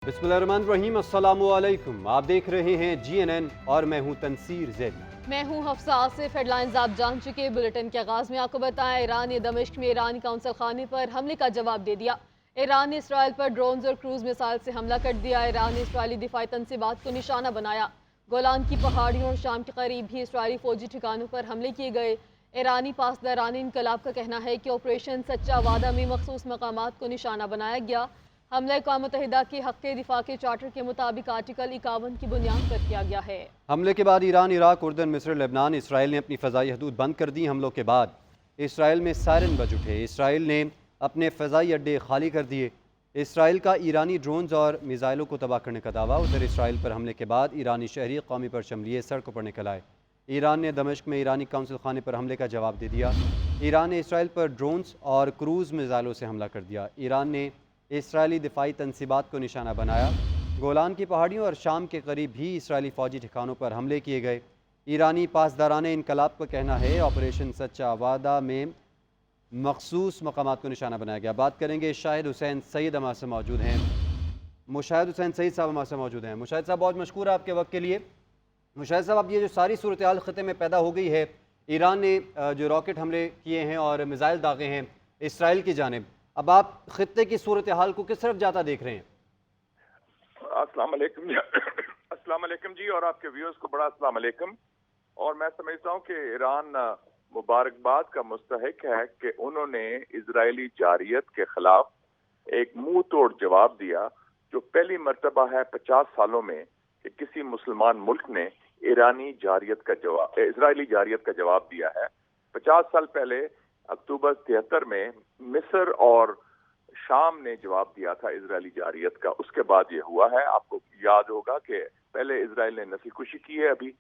बिस्मिल्लाहिर्रहमानिर्रहीम, अस्सलामु अलैकुम। आप देख रहे हैं GNN और मैं हूं तनसीर ज़ैदी। मैं हूं हफ्सा आसिफ। हेडलाइंस आप जान चुके। बुलेटिन के आगाज में आपको बताएं, ईरान ने दमिश्क में ईरानी कौंसल खाने पर हमले का जवाब दे दिया। ईरान ने इसराइल पर ड्रोन्स और क्रूज मिसाइल से हमला कर दिया। ईरान ने इसराइली दिफाई तंसीबात को निशाना बनाया। गोलान की पहाड़ियों और शाम के करीब भी इसराइली फौजी ठिकानों पर हमले किए गए। ईरानी पासदारान इनकलाब का कहना है कि ऑपरेशन सच्चा वादा में मखसूस मकामात को निशाना बनाया गया। हमला अक़वाम मुत्तहिदा के हक़ दिफा के चार्टर के मुताबिक आर्टिकल 51 की बुनियाद पर किया गया है। हमले के बाद ईरान, इराक, उर्दन, मिस्र, लेबनान, इसराइल ने अपनी फ़ज़ाई हदूद बंद कर दी। हमलों के बाद इसराइल में सायरन बज उठे। इसराइल ने अपने फ़ज़ाई अड्डे खाली कर दिए। इसराइल का ईरानी ड्रोन्स और मिज़ाइलों को तबाह करने का दावा। उधर इसराइल पर हमले के बाद ईरानी शहरी कौमी परचम लिए सड़कों पर निकल आए। ईरान ने दमिश्क में ईरानी कौंसल खाने पर हमले का जवाब दे दिया। ईरान ने इसराइल पर ड्रोन्स और क्रूज़ मिज़ाइलों से हमला कर दिया। ईरान ने इसराइली दिफाई तंसीबात को निशाना बनाया। गोलान की पहाड़ियों और शाम के करीब भी इसराइली फ़ौजी ठिकानों पर हमले किए गए। ईरानी पासदारान इनकलाब का कहना है ऑपरेशन सच्चा वादा में मखसूस मकामात को निशाना बनाया गया। बात करेंगे शाहिद हुसैन सईद हमारे से मौजूद हैं। मुशाहिद हुसैन सईद साहब हमारे से मौजूद हैं। मुशाहिद साहब, बहुत मशकूर है आपके वक्त के लिए। मुशाहिद साहब, अब ये जो सारी सूरत हाल ख़त्े में पैदा हो गई है, ईरान ने जो रॉकेट हमले किए हैं और मिज़ाइल दागे हैं इसराइल की जानिब, अब आप ख़त्े की सूरत हाल को किस तरफ जाता देख रहे हैं? अस्सलाम वालेकुम जी, और आपके व्यूअर्स को बड़ा अस्सलाम वालेकुम। और मैं समझता हूँ कि ईरान मुबारकबाद का मुस्तहिक है कि उन्होंने इजरायली जारियत के खिलाफ एक मुंह तोड़ जवाब दिया, जो पहली मर्तबा है 50 सालों में कि किसी मुसलमान मुल्क ने इजरायली जारियत का जवाब दिया है। 50 साल पहले अक्टूबर 73 में मिस्र और शाम ने जवाब दिया था इजरायली जारियत का। उसके बाद ये हुआ है। आपको याद होगा कि पहले इजराइल ने नस्लकुशी की है अभी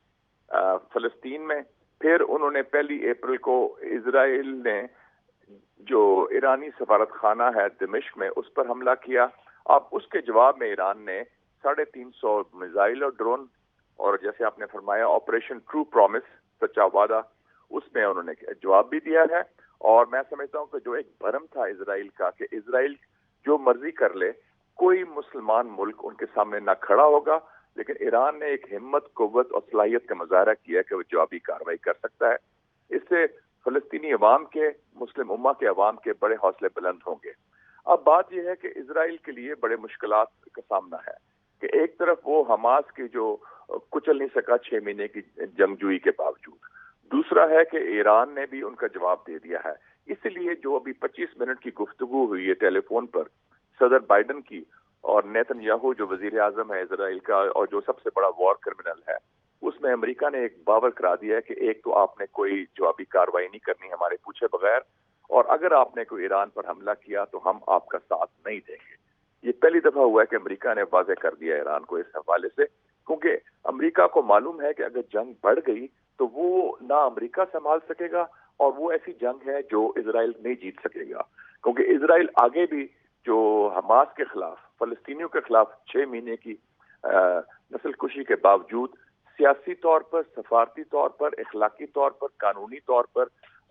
फलस्तीन में, फिर उन्होंने 1 अप्रैल को इजराइल ने जो ईरानी सफारत खाना है दमिश्क में उस पर हमला किया। अब उसके जवाब में ईरान ने 350 मिसाइल और ड्रोन, और जैसे आपने फरमाया ऑपरेशन ट्रू प्रॉमिस सच्चा वादा, उसमें उन्होंने जवाब भी दिया है। और मैं समझता हूँ कि जो एक भरम था इजराइल का कि इजराइल जो मर्जी कर ले, कोई मुसलमान मुल्क उनके सामने ना खड़ा होगा, लेकिन ईरान ने एक हिम्मत, कुव्वत और सलाहियत का मुजाहरा किया कि वो जवाबी कार्रवाई कर सकता है। इससे फलस्तीनी अवाम के, मुस्लिम उम्मा के अवाम के बड़े हौसले बुलंद होंगे। अब बात यह है कि इजराइल के लिए बड़े मुश्किलात का सामना है कि एक तरफ वो हमास की जो कुचल नहीं सका 6 महीने की जंगजूई के बावजूद, दूसरा है कि ईरान ने भी उनका जवाब दे दिया है। इसलिए जो अभी 25 मिनट की गुफ्तगू हुई है टेलीफोन पर सदर बाइडन की और नेतन्याहू जो वजीर आजम है इजराइल का और जो सबसे बड़ा वॉर क्रिमिनल है, उसमें अमेरिका ने एक बावर करा दिया है कि एक तो आपने कोई जवाबी कार्रवाई नहीं करनी हमारे पूछे बगैर, और अगर आपने कोई ईरान पर हमला किया तो हम आपका साथ नहीं देंगे। ये पहली दफा हुआ है कि अमेरिका ने वाज़ेह कर दिया ईरान को इस हवाले से, क्योंकि अमेरिका को मालूम है कि अगर जंग बढ़ गई तो वो ना अमेरिका संभाल सकेगा, और वो ऐसी जंग है जो इजराइल नहीं जीत सकेगा। क्योंकि इजराइल आगे भी जो हमास के खिलाफ, फलस्तीनियों के खिलाफ 6 महीने की नस्लकुशी के बावजूद सियासी तौर पर, सफारती तौर पर, इखलाकी तौर पर, कानूनी तौर पर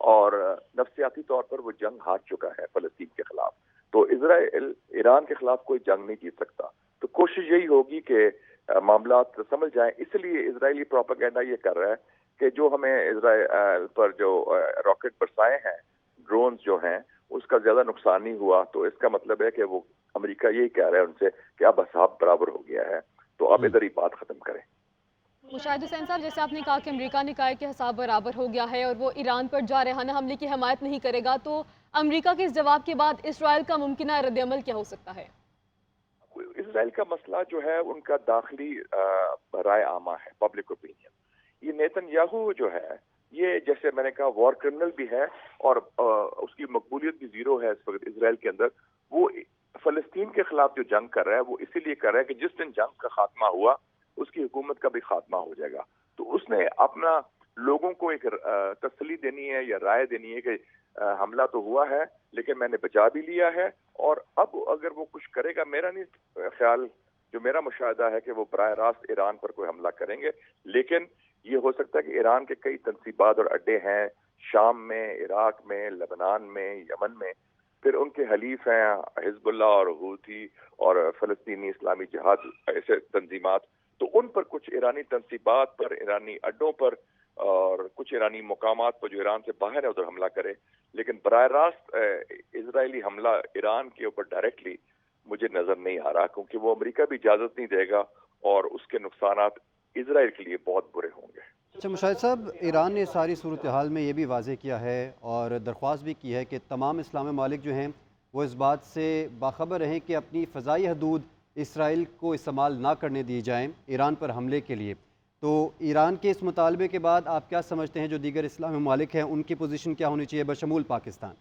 और नफ्सियाती तौर पर वो जंग हार चुका है फलस्तीन के खिलाफ। तो इजराइल ईरान के खिलाफ कोई जंग नहीं जीत सकता। तो कोशिश यही होगी कि मामला समझ जाएं। इसलिए इजरायली प्रोपेगेंडा ये कर रहा है कि जो हमें इजराइल पर जो रॉकेट बरसाए हैं, ड्रोन्स जो हैं, उसका ज्यादा नुकसान नहीं हुआ, तो इसका मतलब है कि वो अमेरिका यही कह रहा है उनसे कि अब हिसाब बराबर हो गया है, तो अब इधर ही बात खत्म करें। मुशाहिद हुसैन साहब, जैसे आपने कहा कि अमेरिका ने कहा कि हिसाब बराबर हो गया है और वो ईरान पर जारहाना हमले की हमायत नहीं करेगा, तो अमेरिका के इस जवाब के बाद इसराइल का मुमकिन रद्द-ए-अमल क्या हो सकता है? इसराइल का मसला जो है उनका दाखिली राय आमा है, पब्लिक ओपिनियन। ये नेतन्याहू जो है, ये जैसे मैंने कहा वॉर क्रिमिनल भी है और उसकी मकबूलियत भी जीरो है इस वक्त इसराइल के अंदर। वो फलस्तीन के खिलाफ जो जंग कर रहा है वो इसीलिए कर रहा है कि जिस दिन जंग का खात्मा हुआ उसकी हुकूमत का भी खात्मा हो जाएगा। तो उसने अपना लोगों को एक तसल्ली देनी है या राय देनी है कि हमला तो हुआ है लेकिन मैंने बचा भी लिया है, और अब अगर वो कुछ करेगा, मेरा नहीं ख्याल, जो मेरा मुशाहिदा है कि वो बराह रास्त ईरान पर कोई हमला करेंगे। लेकिन ये हो सकता है कि ईरान के कई तंसीबात और अड्डे हैं शाम में, इराक में, लेबनान में, यमन में, پھر ان کے حلیف ہیں حزب اللہ اور حوثی اور فلسطینی اسلامی جہاد ایسے تنظیمات، تو ان پر کچھ ایرانی تنصیبات پر، ایرانی اڈوں پر اور کچھ ایرانی مقامات پر جو ایران سے باہر ہے ادھر حملہ کرے، لیکن براہ راست اسرائیلی حملہ ایران کے اوپر ڈائریکٹلی مجھے نظر نہیں آ رہا، کیونکہ وہ امریکہ بھی اجازت نہیں دے گا اور اس کے نقصانات اسرائیل کے لیے بہت برے ہوں گے۔ اچھا مشاہد صاحب، ایران نے ساری صورتحال میں یہ بھی واضح کیا ہے اور درخواست بھی کی ہے کہ تمام اسلامی ممالک جو ہیں وہ اس بات سے باخبر رہیں کہ اپنی فضائی حدود اسرائیل کو استعمال نہ کرنے دی جائیں ایران پر حملے کے لیے۔ تو ایران کے اس مطالبے کے بعد آپ کیا سمجھتے ہیں جو دیگر اسلامی ممالک ہیں ان کی پوزیشن کیا ہونی چاہیے بشمول پاکستان؟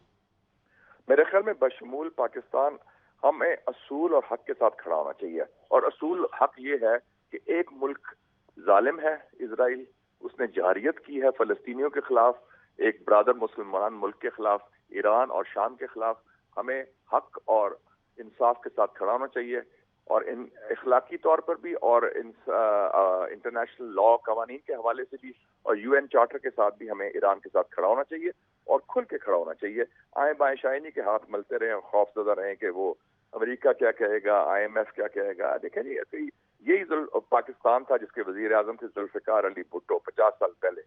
میرے خیال میں بشمول پاکستان ہمیں اصول اور حق کے ساتھ کھڑا ہونا چاہیے، اور اصول حق یہ ہے کہ ایک ملک ظالم ہے اسرائیل، اس نے جارحیت کی ہے فلسطینیوں کے خلاف، ایک برادر مسلمان ملک کے خلاف، ایران اور شام کے خلاف۔ ہمیں حق اور انصاف کے ساتھ کھڑا ہونا چاہیے، اور ان اخلاقی طور پر بھی اور انٹرنیشنل لا قوانین کے حوالے سے بھی اور یو این چارٹر کے ساتھ بھی ہمیں ایران کے ساتھ کھڑا ہونا چاہیے اور کھل کے کھڑا ہونا چاہیے۔ آئیں بائیں شائنی کے ہاتھ ملتے رہیں، خوف زدہ رہیں کہ وہ امریکہ کیا کہے گا، آئی ایم ایف کیا کہے گا۔ دیکھیں جی، ایسے ہی یہی پاکستان تھا جس کے وزیر اعظم تھے ذوالفقار علی بھٹو 50 سال پہلے،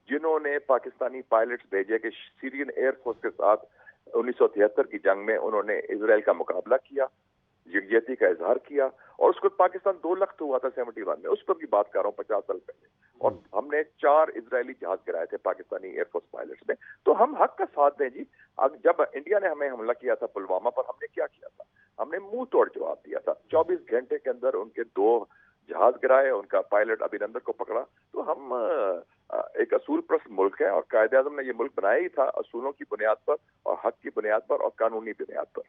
جنہوں نے پاکستانی پائلٹس بھیجے کہ سیرین ایئر فورس کے ساتھ 1973 کی جنگ میں انہوں نے اسرائیل کا مقابلہ کیا، یکجہتی کا اظہار کیا، اور اس کو پاکستان 2 لخت ہوا تھا 71 میں، اس پر بھی بات کر رہا ہوں 50 سال پہلے، اور ہم نے 4 اسرائیلی جہاز گرائے تھے پاکستانی ایئر فورس پائلٹس نے۔ تو ہم حق کا ساتھ دیں جی۔ جب انڈیا نے ہمیں حملہ کیا تھا پلوامہ پر، ہم نے کیا کیا تھا؟ ہم نے منہ توڑ جواب دیا تھا، 24 گھنٹے کے اندر ان کے 2 جہاز گرائے، ان کا پائلٹ ابھینندر کو پکڑا۔ تو ہم ایک اصول پرست ملک ہے، اور قائد اعظم نے یہ ملک بنایا ہی تھا اصولوں کی بنیاد پر اور حق کی بنیاد پر اور قانونی بنیاد پر۔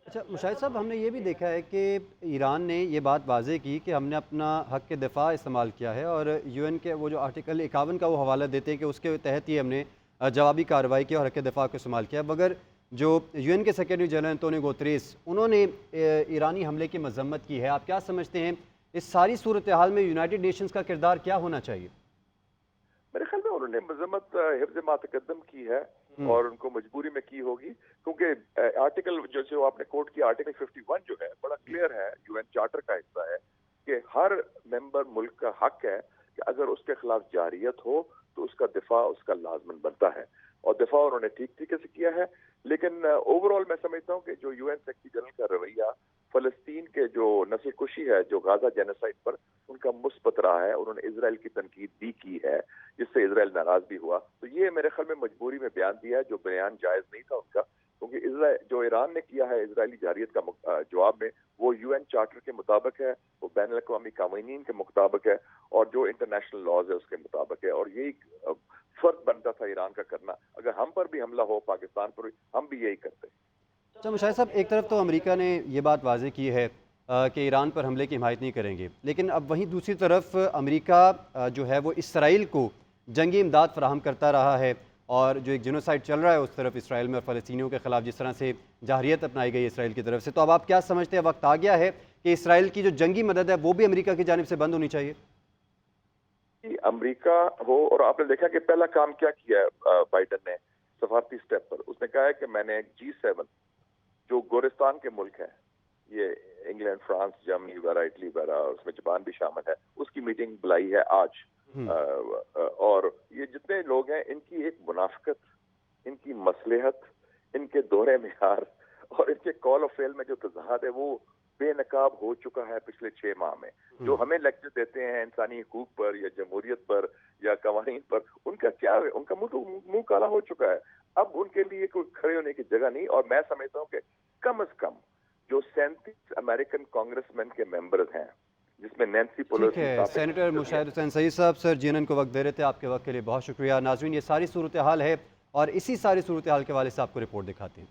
اچھا مشاہد صاحب، ہم نے یہ بھی دیکھا ہے کہ ایران نے یہ بات واضح کی کہ ہم نے اپنا حق کے دفاع استعمال کیا ہے، اور یو این کے وہ جو آرٹیکل 51 کا وہ حوالہ دیتے ہیں کہ اس کے تحت ہی ہم نے جوابی کارروائی کی اور حق کے دفاع کو استعمال کیا، مگر جو یو این کے سیکرٹری جنرل انطونیو گوتریس انہوں نے ایرانی حملے کی مذمت کی ہے۔ آپ کیا سمجھتے ہیں اس ساری صورتحال میں یونائٹڈ نیشنز کا کردار کیا ہونا چاہیے؟ میرے خیال میں انہوں نے مذمت حفظ ما تقدم کی ہے، اور ان کو مجبوری میں کی ہوگی، کیونکہ آرٹیکل جو آپ نے کوٹ کیا، آرٹیکل 51 جو ہے بڑا کلیئر ہے، یو این چارٹر کا حصہ ہے کہ ہر ممبر ملک کا حق ہے کہ اگر اس کے خلاف جارحیت ہو تو اس کا دفاع اس کا لازمن بنتا ہے، اور دفاع انہوں نے ٹھیک طریقے سے کیا ہے۔ لیکن اوور آل میں سمجھتا ہوں کہ جو یو این سیکرٹری جنرل کا رویہ فلسطین کے جو نسل کشی ہے، جو غازہ جینوسائیڈ پر، ان کا مثبت رہا ہے، انہوں نے اسرائیل کی تنقید بھی کی ہے جس سے اسرائیل ناراض بھی ہوا۔ تو یہ میرے خیال میں مجبوری میں بیان دیا ہے، جو بیان جائز نہیں تھا ان کا، کیونکہ جو ایران نے کیا ہے اسرائیلی جارحیت کا جواب میں، وہ یو این چارٹر کے مطابق ہے، وہ بین الاقوامی قوانین کے مطابق ہے، اور جو انٹرنیشنل لاز ہے اس کے مطابق ہے، اور یہی فرق بنتا تھا ایران کا کرنا۔ اگر ہم پر بھی حملہ ہو، پاکستان پر بھی، ہم بھی یہی کرتے۔ اچھا مشاہد صاحب، ایک طرف تو امریکہ نے یہ بات واضح کی ہے کہ ایران پر حملے کی حمایت نہیں کریں گے، لیکن اب وہیں دوسری طرف امریکہ جو ہے وہ اسرائیل کو جنگی امداد فراہم کرتا رہا ہے، اور جو ایک جینوسائیڈ چل رہا ہے اس طرف اسرائیل میں اور فلسطینیوں کے خلاف جس طرح سے جارحیت اپنائی گئی اسرائیل کی طرف سے، تو اب آپ کیا سمجھتے ہیں وقت آ گیا ہے کہ اسرائیل کی جو جنگی مدد ہے وہ بھی امریکہ کی جانب سے بند ہونی چاہیے؟ امریکہ ہو، اور آپ نے دیکھا کہ پہلا کام کیا کیا ہے بائیڈن نے سفارتی سٹیپ پر، اس نے کہا ہے کہ میں نے G7 جو گورستان کے ملک ہیں، یہ انگلینڈ، فرانس، جرمنی وغیرہ، اٹلی وغیرہ، اور اس میں جاپان بھی شامل ہے، اس کی میٹنگ بلائی ہے آج۔ اور یہ جتنے لوگ ہیں ان کی ایک منافقت، ان کی مصلحت، ان کے دورے معیار اور ان کے کال آف فیل میں جو تضاد ہے وہ بے نقاب ہو چکا ہے پچھلے 6 ماہ میں۔ جو ہمیں لیکچر دیتے ہیں انسانی حقوق پر یا جمہوریت پر یا قوانین پر، ان کا کیا ہے؟ ان کا منہ کالا ہو چکا ہے۔ اب ان کے لیے کوئی کھڑے ہونے کی جگہ نہیں، اور میں سمجھتا ہوں کہ کم از کم جو 37 امریکن کانگریس مین کے ممبرز ہیں، جس میں نینسی پیلوسی، سینیٹر مشاہد حسین سعید صاحب، سر جی این این کو وقت دے رہے تھے، آپ کے وقت کے لیے بہت شکریہ۔ ناظرین، یہ ساری صورتحال ہے، اور اسی ساری صورتحال کے حوالے سے آپ کو رپورٹ دکھاتے ہیں۔